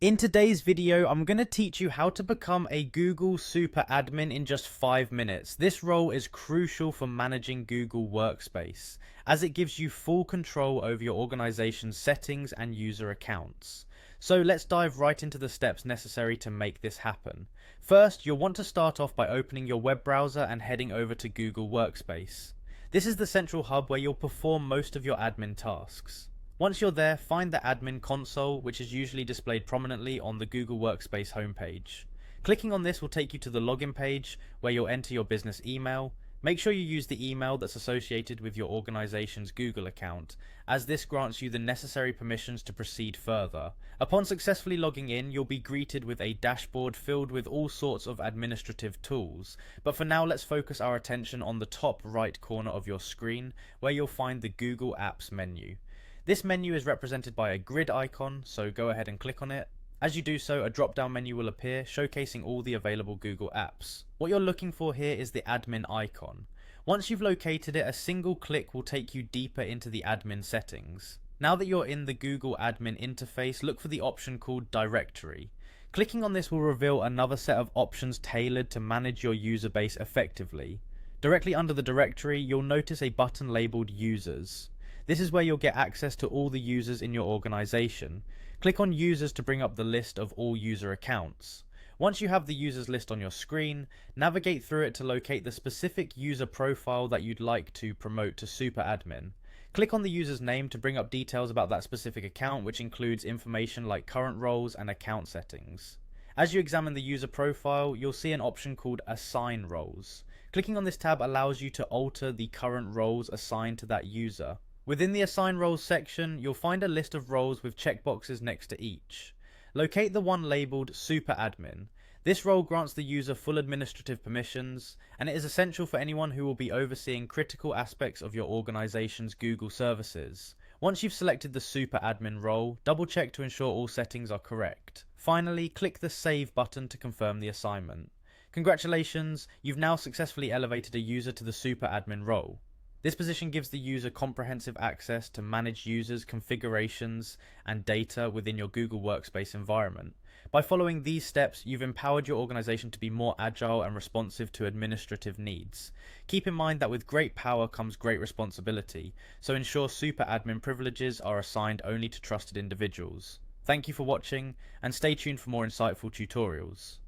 In today's video, I'm going to teach you how to become a Google Super Admin in just 5 minutes. This role is crucial for managing Google Workspace, as it gives you full control over your organization's settings and user accounts. So let's dive right into the steps necessary to make this happen. First, you'll want to start off by opening your web browser and heading over to Google Workspace. This is the central hub where you'll perform most of your admin tasks. Once you're there, find the admin console, which is usually displayed prominently on the Google Workspace homepage. Clicking on this will take you to the login page, where you'll enter your business email. Make sure you use the email that's associated with your organization's Google account, as this grants you the necessary permissions to proceed further. Upon successfully logging in, you'll be greeted with a dashboard filled with all sorts of administrative tools. But for now, let's focus our attention on the top right corner of your screen, where you'll find the Google Apps menu. This menu is represented by a grid icon, so go ahead and click on it. As you do so, a drop-down menu will appear, showcasing all the available Google apps. What you're looking for here is the admin icon. Once you've located it, a single click will take you deeper into the admin settings. Now that you're in the Google admin interface, look for the option called Directory. Clicking on this will reveal another set of options tailored to manage your user base effectively. Directly under the directory, you'll notice a button labeled Users. This is where you'll get access to all the users in your organization. Click on Users to bring up the list of all user accounts. Once you have the users list on your screen, navigate through it to locate the specific user profile that you'd like to promote to Super Admin. Click on the user's name to bring up details about that specific account, which includes information like current roles and account settings. As you examine the user profile, you'll see an option called Assign Roles. Clicking on this tab allows you to alter the current roles assigned to that user. Within the Assign Roles section, you'll find a list of roles with checkboxes next to each. Locate the one labelled Super Admin. This role grants the user full administrative permissions, and it is essential for anyone who will be overseeing critical aspects of your organization's Google services. Once you've selected the Super Admin role, double check to ensure all settings are correct. Finally, click the Save button to confirm the assignment. Congratulations, you've now successfully elevated a user to the Super Admin role. This position gives the user comprehensive access to manage users, configurations, and data within your Google Workspace environment. By following these steps, you've empowered your organization to be more agile and responsive to administrative needs. Keep in mind that with great power comes great responsibility, so ensure Super Admin privileges are assigned only to trusted individuals. Thank you for watching, and stay tuned for more insightful tutorials.